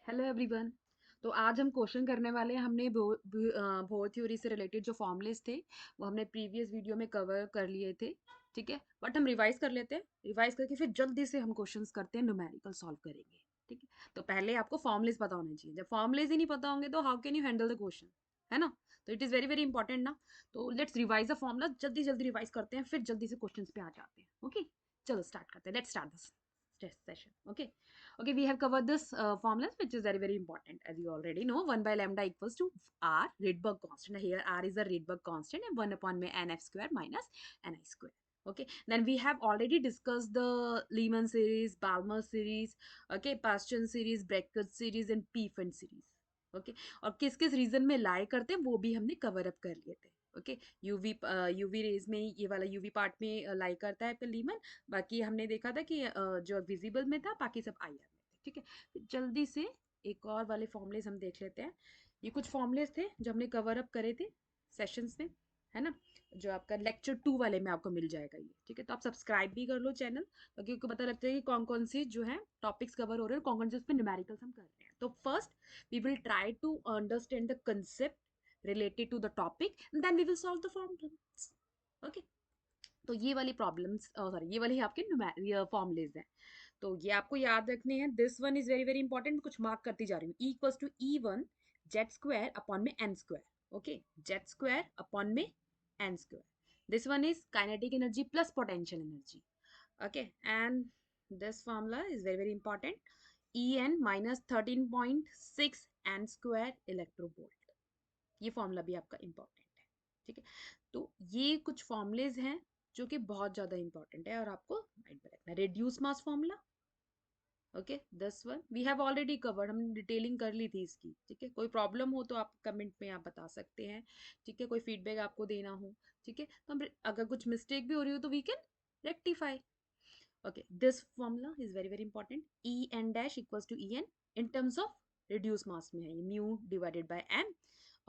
Hello everyone. तो आज हम क्वेश्चन करने वाले हैं। हमने बोर थ्योरी से रिलेटेड जो फॉर्मूलेस थे वो हमने प्रीवियस वीडियो में कवर कर लिए थे। ठीक है, बट हम रिवाइज कर लेते हैं। रिवाइज करके फिर जल्दी से हम क्वेश्चंस करते हैं, न्यूमेरिकल सॉल्व करेंगे। ठीक है, तो पहले आपको फॉर्मूलेस पता होने चाहिए। जब फॉर्मूलेस ही नहीं पता होंगे तो how can you handle the question, है ना। तो it is very very important ना। तो लेट्स रिवाइज द फॉर्मूला, जल्दी जल्दी रिवाइज करते हैं, फिर जल्दी से क्वेश्चंस पे आ जाते हैं। ओके, चलो स्टार्ट करते हैं। Let's start this session. Okay, we have covered this formulas, which is very very important. As you already know, 1 by lambda equals to r Rydberg constant. Here r is a Rydberg constant and 1 upon may nf square minus ni square. Okay, then we have already discussed the Lehman series, Balmer series, okay, Paschen series, Brackett series and Pfund series. Okay और किस किस reason में लाई करते हैं वो भी हमने cover up कर लिए थे। ओके, यूवी रेज में ये वाला यूवी पार्ट में लाई करता है लीमन। बाकी हमने देखा था कि जो विजिबल में था, बाकी सब आईआर में थे। ठीक है, जल्दी से एक और वाले फॉर्मुलेस हम देख लेते हैं। ये कुछ फॉर्मुलेस थे जो हमने कवर अप करे थे सेशंस में, है ना। जो आपका लेक्चर 2 वाले में आपको मिल जाएगा ये। ठीक है, तो आप सब्सक्राइब भी कर लो चैनल, ताकि आपको पता लगता है कि कौन कौन से जो है टॉपिक्स कवर हो रहे हैं और कौन कौन से उस पर न्यूमेरिकल्स हम कर रहे हैं। तो first we will try to understand the concept related to the topic and then we will solve the problems. Okay, तो ये वाली प्रॉब्लम्स सॉरी ये वाली आपके फॉर्मुलेज हैं। तो ये आपको याद रखने हैं। This one is very very important, कुछ मार्क करती जा रही हूँ। Equals to E1 Z square upon में n square. Okay, Z square upon में n square. This one is kinetic energy plus potential energy. Okay, and this formula is very very important. En minus 13.6 n square electronvolt, ये formula भी आपका important है। ठीक है, तो ये कुछ फॉर्मुलेज हैं जो कि बहुत ज्यादा इंपॉर्टेंट है और आपको माइंड में रखना है। Reduce mass formula, okay, this one we have already covered, हमने डिटेलिंग कर ली थी इसकी। ठीक है, कोई प्रॉब्लम हो तो आप कमेंट में आप बता सकते हैं। ठीक है, कोई फीडबैक आपको देना हो, ठीक है, तो हम अगर कुछ मिस्टेक भी हो रही हो तो we can rectify. Okay, this formula is very very important. E n dash equals to E n in terms of reduced mass में है ये mu divided by m,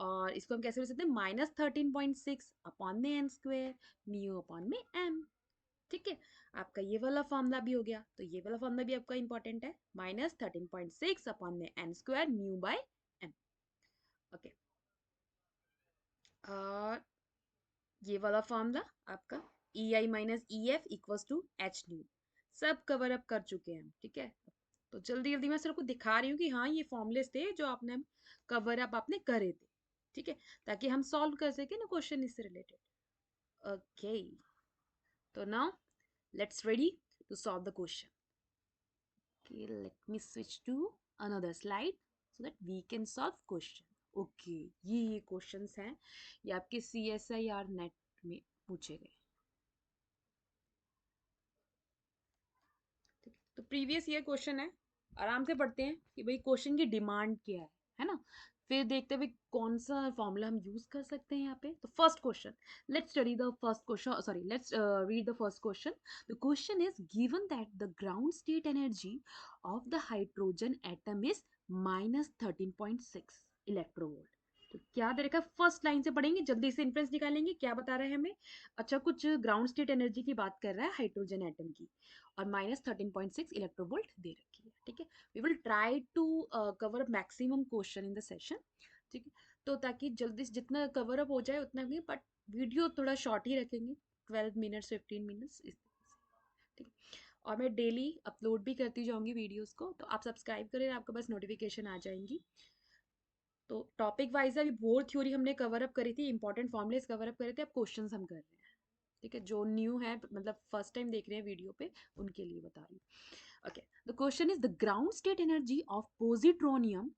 और इसको हम कैसे लिख सकते हैं, -13.6 अपॉन में n स्क्वायर म्यू अपॉन में m। ठीक है, आपका ये वाला फॉर्मूला भी हो गया। तो ये वाला फॉर्मूला भी आपका इंपॉर्टेंट है, -13.6 अपॉन में n square mu by m। Okay, और ये वाला फॉर्मूला आपका E I minus E F equals to H nu, सब कवर अप कर चुके हैं हम। ठीक है, तो जल्दी जल्दी मैं सिर्फ दिखा रही हूँ कि हाँ ये फॉर्मुलेस थे जो आपने कवर अप आपने करे थे। ठीक है, ताकि हम सॉल्व कर सके ना क्वेश्चन इससे रिलेटेड। ओके, तो now let's ready to solve the question. Okay, let me switch to another slide so that we can solve question. Okay, ये क्वेश्चंस हैं, ये आपके CSIR नेट में पूछे गए। ठीक है, तो प्रीवियस ईयर क्वेश्चन है, आराम से पढ़ते हैं कि भाई क्वेश्चन की डिमांड क्या है ना। फिर देखते हैं भाई कौन सा फॉर्मूला हम यूज कर सकते हैं यहाँ पे। तो first question, let's study the first question, sorry let's read the first question. The question is given that the ground state energy of the hydrogen atom is -13.6 electronvolt. तो क्या दे रखा है, फर्स्ट लाइन से पढ़ेंगे, जल्दी से इन्फ्रेंस निकालेंगे क्या बता रहे हैं हमें। अच्छा, कुछ ग्राउंड स्टेट एनर्जी की बात कर रहा है हाइड्रोजन एटम की, और -13.6 इलेक्ट्रोवोल्ट दे रखी है। ठीक है, we will try to cover maximum question in the session. ठीक है, तो ताकि जल्दी से जितना कवर अप हो जाए उतना भी, बट वीडियो थोड़ा शॉर्ट ही रखेंगे, 12 मिनट्स 15 मिनट्स इस तरह से। ठीक है, और मैं डेली अपलोड भी करती जाऊंगी वीडियोस को, तो आप सब्सक्राइब करें, आपके पास नोटिफिकेशन आ जाएंगी। तो टॉपिक वाइज अभी बोर थ्योरी हमने कवर अप करी थी, इंपॉर्टेंट फॉर्मुलेस कवर अप करे थे, अब क्वेश्चंस हम कर रहे हैं। ठीक है, जो न्यू है मतलब फर्स्ट टाइम देख रहे हैं वीडियो पे, उनके लिए बता रही हूँ। Okay, the question is the ground state energy of positronium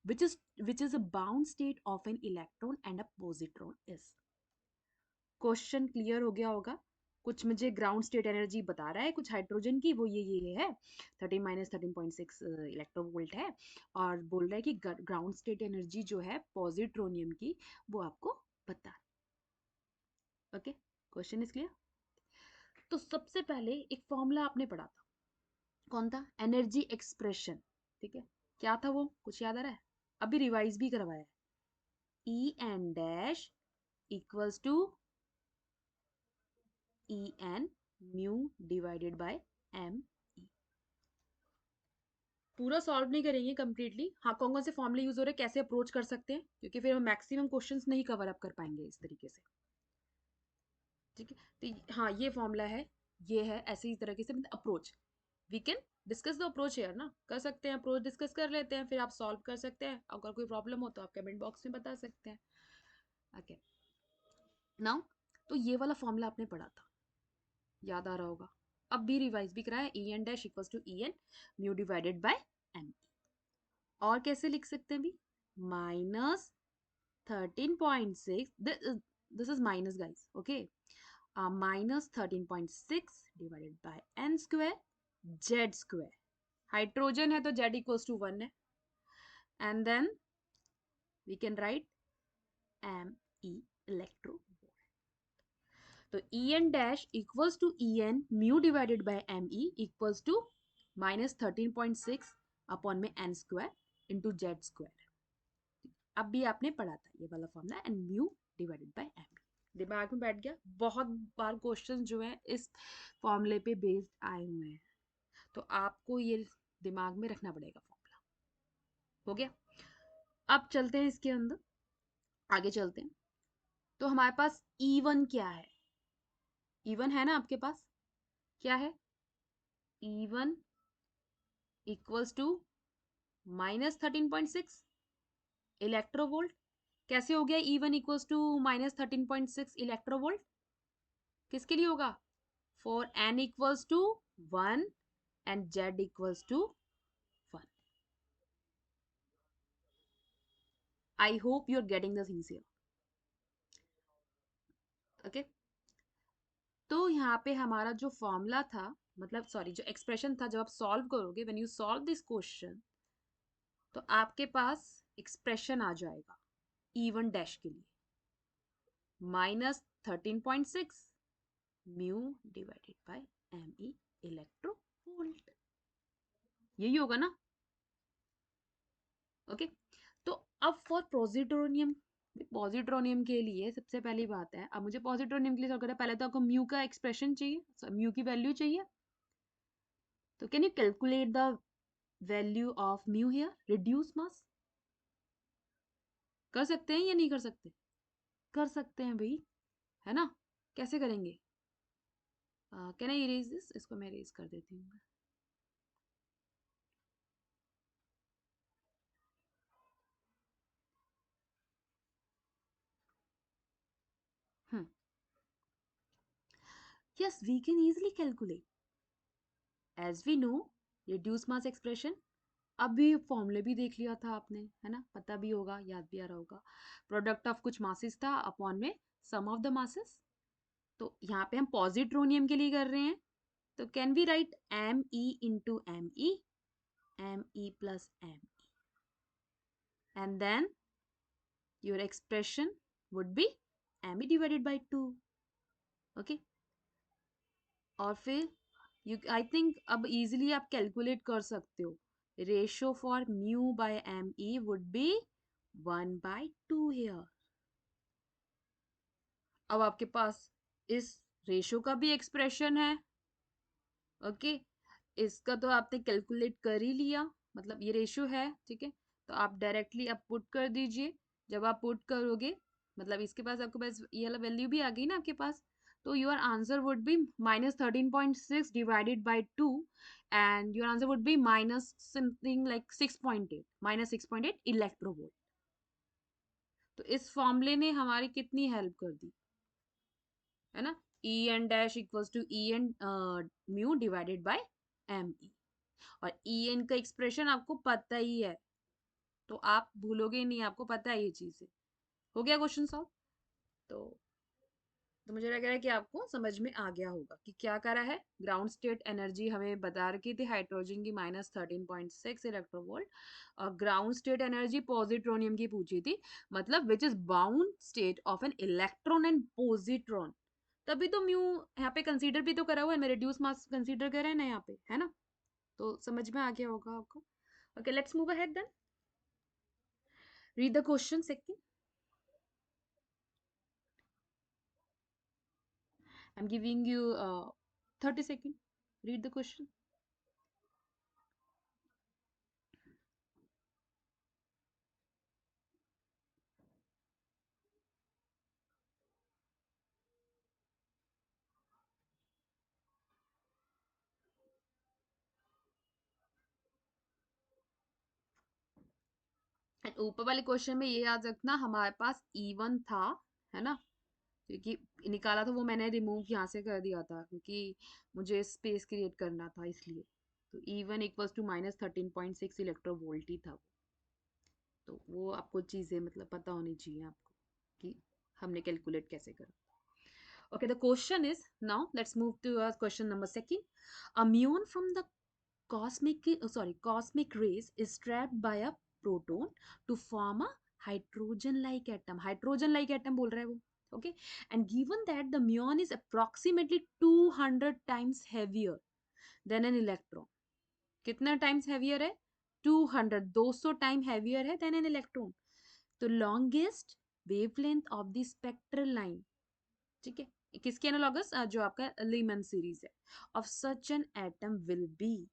which is a bound state of an electron and a positron is। Question clear हो गया होगा। कुछ मुझे ग्राउंड स्टेट एनर्जी बता रहा है कुछ हाइड्रोजन की, वो ये है 13 - 13.6 इलेक्ट्रोवोल्ट है, और बोल रहा है कि ग्राउंड स्टेट एनर्जी जो है पॉजिट्रोनियम की वो आपको बता। Okay, question is clear. तो सबसे पहले एक फॉर्मूला आपने पढ़ा था, कौन था, एनर्जी एक्सप्रेशन। ठीक है, क्या था वो, कुछ याद आ रहा है, अभी रिवाइज भी करवाया है। E N dash equals to E N mu divided by M E. पूरा सॉल्व नहीं करेंगे कंप्लीटली। हाँ, कौन कौन से फॉर्मूले यूज हो रहे हैं, कैसे अप्रोच कर सकते हैं, क्योंकि फिर हम मैक्सिमम क्वेश्चंस नहीं कवर अप कर पाएंगे इस तरीके से। ठीक है, तो हाँ ये फॉर्मूला है, ये है, ऐसे ही तरीके से approach we can discuss the approach here ना, कर सकते हैं अप्रोच डिस्कस कर लेते हैं, फिर आप सॉल्व कर सकते हैं। अगर कोई प्रॉब्लम हो तो आप कमेंट बॉक्स में बता सकते हैं। ओके, नाउ तो ये वाला फॉर्मूला आपने पढ़ा था, याद आ रहा होगा। अब भी रिवाइज भी कराया, E N dash equals to E N mu divided by M. और कैसे लिख सकते हैं भी, minus 13.6, this is minus guys, okay, minus 13.6 divided by n square z square, hydrogen है तो z equals to 1 है, and then we can write me electro, तो E n dash equals to E n mu divided by M E equals to minus 13.6 upon में n square into z square। अब भी आपने पढ़ा था ये वाला formula, and mu divided by M. दिमाग में बैठ गया, बहुत बार क्वेश्चन जो है इस फॉर्मूले पे बेस्ड आए हुए हैं, तो आपको ये दिमाग में रखना पड़ेगा फॉर्मूला। हो गया, अब चलते हैं इसके अंदर, आगे चलते हैं। तो हमारे पास E1 क्या है, E1 है ना आपके पास, क्या है, E1 equals to minus 13.6 electronvolt. कैसे हो गया E1 equals to minus 13.6 electronvolt, किसके लिए होगा, for n equals to 1 and z equals to 1. I hope you're getting the things here. Okay, तो यहाँ पे हमारा जो फॉर्मूला था, मतलब सॉरी जो एक्सप्रेशन था, जब आप सॉल्व करोगे, when you solve this question, तो आपके पास एक्सप्रेशन आ जाएगा E1 डैश के लिए -13.6 mu divided by M E electro volt, यही होगा ना। ओके, तो अब फॉर पॉजिट्रोनियम, पॉजिट्रोनियम के लिए सबसे पहली बात है, अब मुझे पॉजिट्रोनियम के लिए सॉल्व करना है, पहले तो आपको म्यू का एक्सप्रेशन चाहिए, म्यू की वैल्यू चाहिए। तो can you calculate the value of mu here, reduce mass, कर सकते हैं या नहीं कर सकते, कर सकते हैं भाई, है ना। कैसे करेंगे, कैन आई इरेज दिस, इसको मैं इरेज कर देती हूँ। Yes, we can easily calculate, as we know reduce mass expression, अभी फॉर्मूले भी देख लिया था आपने, है ना, पता भी होगा, याद भी आ रहा होगा। प्रोडक्ट ऑफ कुछ मासेस था अपॉन में सम ऑफ द मासेस, तो यहाँ पे हम पॉजिट्रोनियम के लिए कर रहे हैं, तो can we write M E into M E plus M E, and then your expression would be M E divided by 2। Okay, और फिर यू, आई थिंक अब इजिली आप कैलकुलेट कर सकते हो, ratio for mu by M E would be 1/2 here. अब आपके पास इस रेशो का भी एक्सप्रेशन है। ओके, इसका तो आपने कैलकुलेट कर ही लिया, मतलब ये रेशो है, ठीक है, तो आप डायरेक्टली आप पुट कर दीजिए। जब आप पुट करोगे, मतलब इसके पास आपके पास ये वाला वैल्यू भी आ गई ना आपके पास, तो your answer would be -13.6 divided by 2, and your answer would be minus something like 6.8, -6.8 electronvolt. तो इस फॉर्मूले ने हमारी कितनी हेल्प कर दी, है ना, E N dash equals to E N mu divided by M E, और ई एन का एक्सप्रेशन आपको पता ही है, तो आप भूलोगे नहीं, आपको पता है ये चीजें। हो गया क्वेश्चन सॉल्व। तो मुझे लग रहा है कि आपको समझ में आ गया होगा कि क्या करा है। ग्राउंड स्टेट एनर्जी हमें बता रखी थी हाइड्रोजन की -13.6 इलेक्ट्रोवोल्ट, और ग्राउंड स्टेट एनर्जी पॉजिट्रोनियम की पूछी थी, मतलब which is bound state of an electron and positron. तभी तो म्यू यहाँ पे कंसीडर भी तो करा हुआ है, मैं रिड्यूस मास कंसीडर कर रहे हैं ना यहाँ पे, है ना, तो समझ में आ गया होगा आपको। Okay, let's move ahead then, read the question second. I'm giving you 30 seconds. Read the question. And ऊपर वाले क्वेश्चन में ये याद रखना हमारे पास E1 था, है ना, क्योंकि निकाला तो वो मैंने रिमूव यहाँ से कर दिया था क्योंकि मुझे स्पेस क्रिएट करना था इसलिए। तो E1 इक्वल्स टू -13.6 इलेक्ट्रोवोल्ट ही था वो। तो वो आपको चीज़ें मतलब पता होनी चाहिए आपको कि हमने कैलकुलेट कैसे करा। Okay, the question is now let's move to question number second. A muon from the cosmic rays is trapped by a proton to form a hydrogen like atom. Hydrogen like atom बोल रहा है वो. Okay, and given that the muon is approximately 200 times heavier than an electron. कितना times heavier है? 200, 200 time heavier है than an electron. तो longest wavelength of the spectral line, ठीक है, किसके एनालॉगस, जो आपका लीमन सीरीज है, of such an atom will be.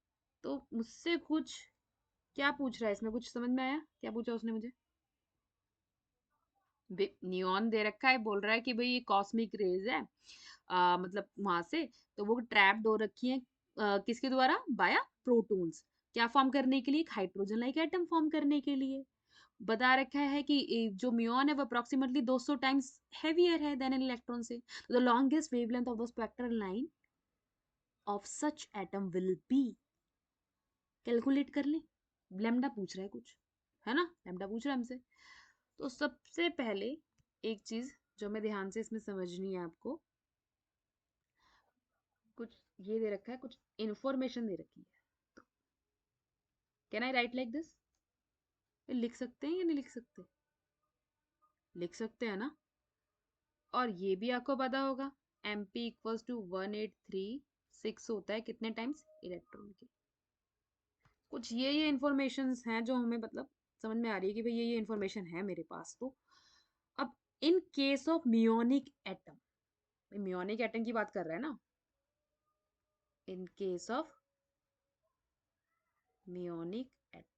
तो मुझसे कुछ क्या पूछ रहा है इसमें, कुछ समझ में आया क्या पूछा उसने मुझे? नियॉन दे रखा है, बोल रहा है कि भाई ये कॉस्मिक रेज है, मतलब वहां से, तो वो ट्रैप्ड हो रखी है किसके द्वारा, बाया प्रोटॉन्स, क्या फॉर्म करने के लिए, एक हाइड्रोजन लाइक एटम फॉर्म करने के लिए। बता रखा है कि जो म्यून है वो अप्रोक्सीमेटली 200 टाइम्स हेवियर है देन एन इलेक्ट्रॉन से। The longest wavelength of the spectral line of such atom will be, calculate कर ले। लेमडा पूछ रहा है कुछ, है ना, लेमडा पूछ रहा है हमसे। तो सबसे पहले एक चीज जो हमें ध्यान से इसमें समझनी है आपको, कुछ ये दे रखा है, कुछ इंफॉर्मेशन दे रखी है। तो can I write like this, लिख सकते हैं या नहीं लिख सकते? लिख सकते हैं ना। और ये भी आपको पता होगा mp इक्वल्स टू 1836 होता है कितने टाइम्स, इलेक्ट्रॉन के। कुछ ये इंफॉर्मेशंस हैं जो हमें मतलब समझ में आ रही है कि भाई ये इंफॉर्मेशन है मेरे पास। तो अब in case of muonic atom, muonic atom की बात कर रहे हैं ना, in case of muonic atom,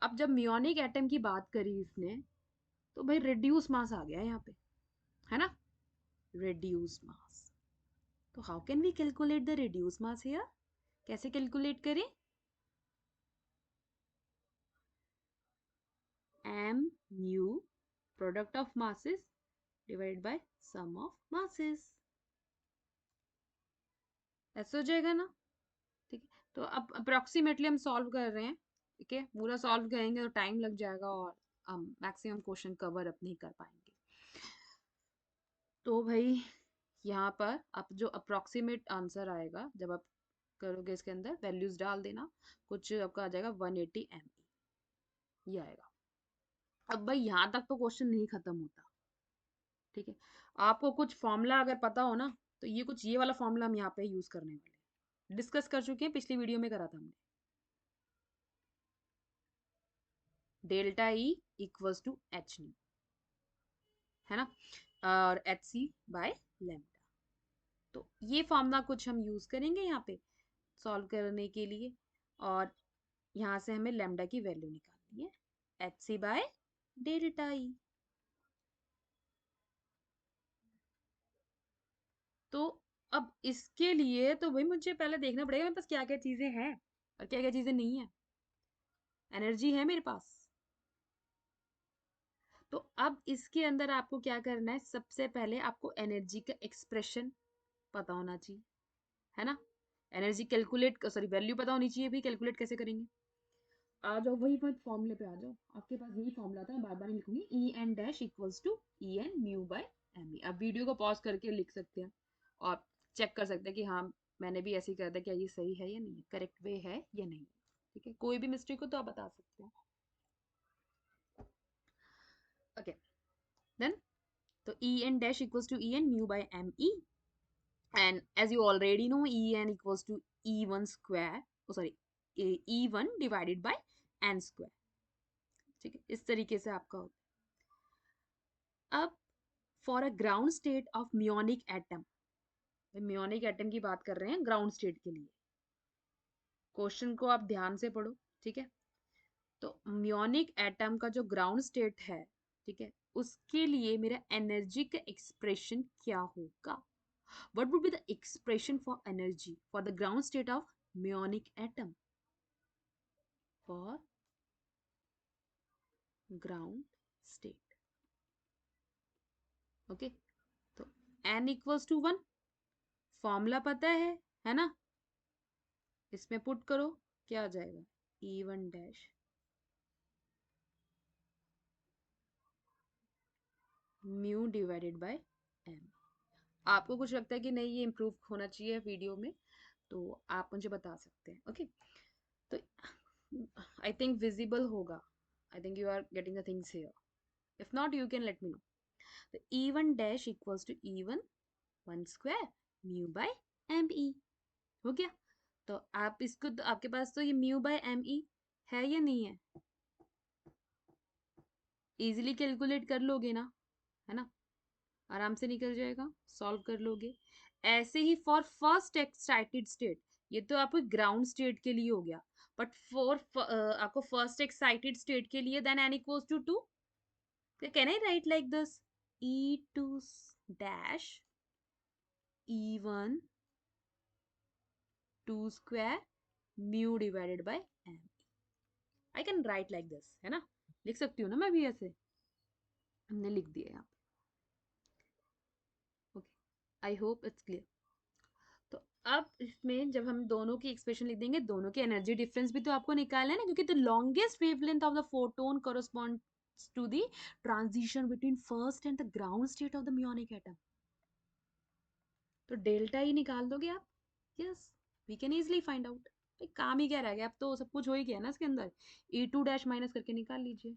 अब जब मियोनिक एटम की बात करी इसने, तो भाई रिड्यूस मास आ गया यहाँ पे, है ना, रिड्यूस मास। तो how can we calculate the reduce mass here, कैसे कैलकुलेट करें? m mu product of masses divided by sum of masses, ऐसा हो जाएगा ना। ठीक है, तो अब अप्रोक्सीमेटली हम सॉल्व कर रहे हैं, ठीक है, पूरा सॉल्व करेंगे तो टाइम लग जाएगा और हम मैक्सिमम क्वेश्चन कवर अप नहीं कर पाएंगे। तो भाई यहाँ पर अब जो अप्रोक्सीमेट आंसर आएगा जब आप करोगे इसके अंदर वैल्यूज डाल देना, कुछ आपका आ जाएगा 180 ME, ये आएगा। अब भाई यहाँ तक तो क्वेश्चन नहीं खत्म होता, ठीक है, आपको कुछ फॉर्मूला अगर पता हो ना, तो ये कुछ ये वाला फॉर्मूला हम यहाँ पे यूज करने वाले हैं, डिस्कस कर चुके हैं, पिछली वीडियो में करा था हमने। Delta E equals to H nu, है ना, और एच सी बाय लेमडा। तो ये फॉर्मूला कुछ हम यूज करेंगे यहाँ पे सॉल्व करने के लिए, और यहाँ से हमें लेमडा की वैल्यू निकालनी है, H C by delta E. तो अब इसके लिए तो भाई मुझे पहले देखना पड़ेगा मेरे पास क्या क्या चीजें हैं और क्या क्या चीजें नहीं है। एनर्जी है मेरे पास, तो अब इसके अंदर आपको क्या करना है, सबसे पहले आपको एनर्जी का एक्सप्रेशन पता होना चाहिए, है ना, एनर्जी कैलकुलेट, सॉरी वैल्यू पता होनी चाहिए भी, कैलकुलेट कैसे करेंगे। आ जाओ वही बात, फॉर्मूले पे आ जाओ, आपके पास यही फॉर्मूला था, बार बार नहीं लिखूंगी, E N dash equals to E N mu by M E. अब वीडियो को पॉज करके लिख सकते हैं और चेक कर सकते हैं कि हाँ मैंने भी ऐसे ही कर दिया, क्या ये सही है या नहीं, करेक्ट वे है या नहीं, ठीक है, कोई भी मिस्टेक हो तो आप बता सकते हैं। ओके देन, तो E n dash equals to E n mu by m e, and as you already know E n equals to E1 square, oh sorry, E1 divided by n square, ठीक है, इस तरीके से आपका होता है। अब for a ground state of muonic atom, muonic atom की बात कर रहे हैं ग्राउंड स्टेट के लिए, क्वेश्चन को आप ध्यान से पढ़ो, ठीक है, तो म्योनिक एटम का जो ग्राउंड स्टेट है, ठीक है, उसके लिए मेरा एनर्जी का एक्सप्रेशन क्या होगा, what would be the expression for energy for the ground state of muonic atom? For ground state. Okay, तो n इक्वल्स टू 1, फॉर्मूला पता है ना, इसमें पुट करो, क्या आ जाएगा, E1 dash mu divided by m। आपको कुछ लगता है कि नहीं ये इम्प्रूव होना चाहिए वीडियो में, तो आप मुझे बता सकते हैं। ओके, तो आई थिंक विजिबल होगा, I think you are getting the things here, if not you can let me know. तो E1 dash equals to E1 1 square mu by M E, हो गया। तो आप इसको तो आपके पास तो ये म्यू बाय एम ई है या नहीं है, इजीली कैलकुलेट कर लोगे ना, है ना, आराम से निकल जाएगा, सॉल्व कर लोगे। ऐसे ही फॉर फर्स्ट एक्साइटेड स्टेट, ये तो आपको ग्राउंड स्टेट के लिए हो गया, बट फॉर आपको फर्स्ट एक्साइटेड स्टेट के लिए then n equals to 2, can I write like this, E2 dash E1 2 square mu divided by m। I can write like this, है ना, लिख सकती हूँ ना मैं भी ऐसे, हमने लिख दिया यहाँ पे। Okay, I hope it's clear. तो अब इसमें जब हम दोनों की एक्सप्रेशन लिख देंगे, दोनों के एनर्जी डिफरेंस भी तो आपको निकालना है ना, क्योंकि the longest wavelength of the photon corresponds to the transition between first and the ground state of the muonic atom. तो डेल्टा ही निकाल दोगे आप, yes, we can easily find out. भाई काम ही क्या रह गया, अब तो सब कुछ हो ही गया ना इसके अंदर, E2 डैश माइनस करके निकाल लीजिए,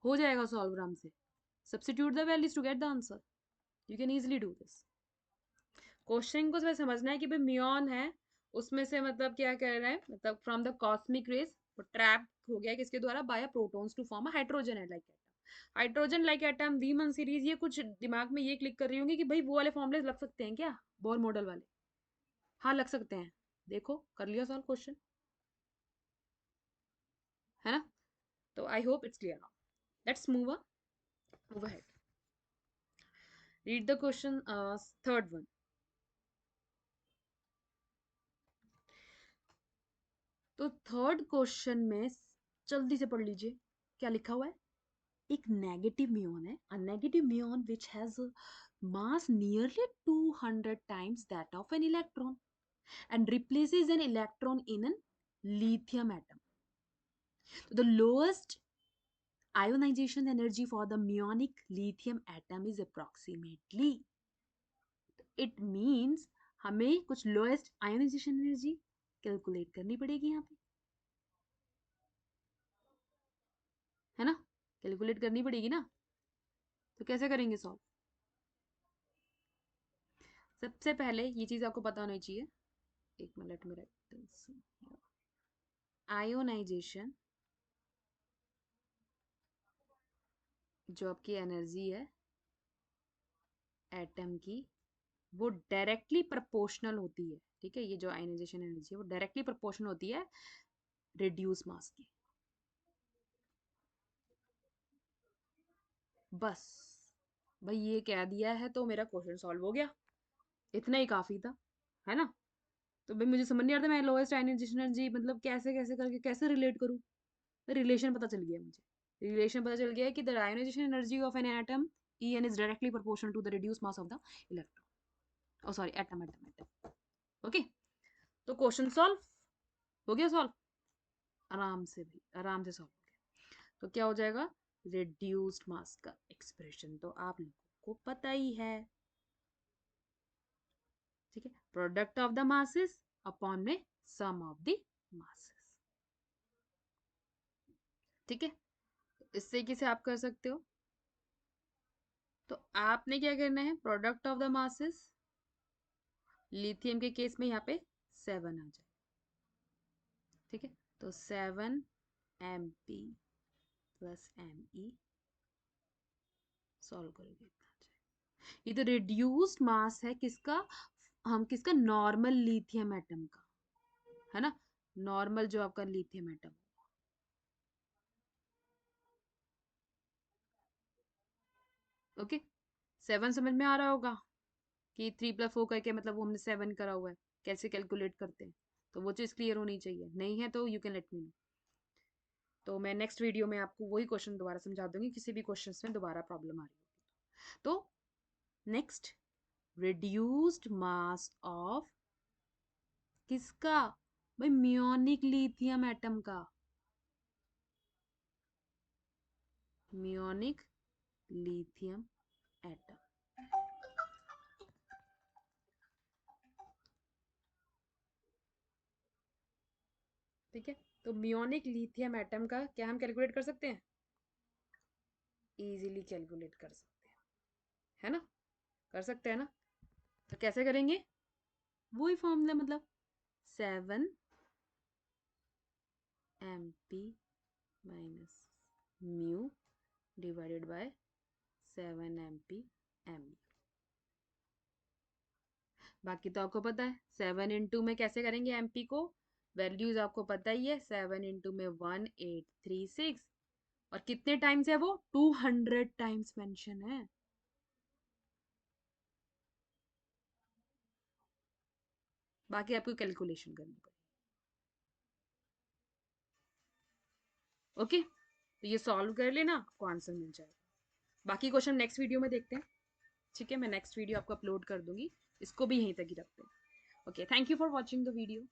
हो जाएगा सॉल्व आराम से। Substitute the values to get the answer, you can easily do this. Question को समझना है कि भाई म्योन है, उसमें से मतलब क्या कह रहा है, मतलब फ्रॉम द कॉस्मिक रेज वो ट्रैप हो गया किसके द्वारा, by protons to form a hydrogen like atom. Hydrogen like atom, रीमन सीरीज, ये कुछ दिमाग में ये क्लिक कर रही होंगी कि भाई वो वाले फॉर्मुले लग सकते हैं क्या, बोर मॉडल वाले, हाँ लग सकते हैं। देखो कर लिया सॉल्व क्वेश्चन, है ना, तो I hope it's clear now. Let's move ahead, read the question, third one. तो थर्ड क्वेश्चन में जल्दी से पढ़ लीजिए क्या लिखा हुआ है। एक नेगेटिव म्यून है, a negative muon which has a mass nearly 200 times that of an electron and replaces an electron in a lithium atom. So the lowest ionization energy for the muonic lithium atom is approximately, it means हमें कुछ lowest ionisation energy calculate करनी पड़ेगी यहाँ पे, है ना, calculate करनी पड़ेगी ना, तो कैसे करेंगे सॉल्व। सबसे पहले ये चीज आपको पता होनी चाहिए, एक मिनट में राइट, आयोनाइजेशन जो आपकी एनर्जी है एटम की, वो डायरेक्टली प्रोपोर्शनल होती है, ठीक है, ये जो आयोनाइजेशन एनर्जी है वो डायरेक्टली प्रोपोर्शनल होती है रिड्यूस मास की। बस भाई ये कह दिया है तो मेरा क्वेश्चन सॉल्व हो गया, इतना ही काफी था, है ना। तो भाई मुझे समझ नहीं आता मैं लोएस्ट आयोनाइजेशन एनर्जी मतलब कैसे कैसे करके कैसे रिलेट करूं, रिलेशन पता चल गया मुझे, रिलेशन पता चल गया कि the ionization energy of an atom En is directly proportional to the reduced mass of the electron, oh sorry atom. Okay, तो क्वेश्चन सॉल्व हो गया, सॉल्व आराम से भाई, आराम से सॉल्व हो गया। तो क्या हो जाएगा, रिड्यूस्ड मास का एक्सप्रेशन तो आप लोगों को पता ही है, ठीक है, product of the masses upon में सम ऑफ द मासेस, ठीक है, इससे किसे आप कर सकते हो, तो आपने क्या करना है, product of the masses, lithium के केस में यहाँ पे 7 आ जाए, ठीक है, तो 7 MP प्लस Me, सॉल्व करोगे इतना आ जाए। ये तो रिड्यूस्ड मास है किसका, हम किसका, नॉर्मल लिथियम एटम का, है ना, नॉर्मल जो आपका लिथियम एटम, ओके। 7 समझ में आ रहा होगा कि 3 + 4 करके मतलब वो हमने 7 करा हुआ है, कैसे कैलकुलेट करते हैं, तो वो चीज़ क्लियर होनी चाहिए। नहीं है तो you can let me know. तो मैं नेक्स्ट वीडियो में आपको वही क्वेश्चन दोबारा समझा दूंगी, किसी भी क्वेश्चन में दोबारा प्रॉब्लम आ रही होगी तो। नेक्स्ट, रिड्यूस्ड मास ऑफ किसका? भाई म्योनिक लिथियम एटम का। म्योनिक लिथियम एटम। ठीक है, तो म्योनिक लिथियम एटम का क्या हम कैलकुलेट कर सकते हैं? इजीली कैलकुलेट कर सकते हैं, है ना? कर सकते हैं ना? तो कैसे करेंगे? वही फॉर्मूला, मतलब 7 mp minus mu divided bye 7 mp mu। बाकी तो आपको पता है 7 इंटू में कैसे करेंगे एमपी को, वैल्यूज आपको पता ही है। 7 इंटू में 1836, और कितने टाइम्स है वो? 200 टाइम्स मेंशन है। बाकी आपको कैलकुलेशन करनी पड़ेगी। ओके, तो ये सॉल्व कर लेना, आपको आंसर मिल जाएगा। बाकी क्वेश्चन नेक्स्ट वीडियो में देखते हैं। ठीक है, मैं नेक्स्ट वीडियो आपको अपलोड कर दूंगी, इसको भी यहीं तक ही रखते हैं। Okay, thank you for watching the video.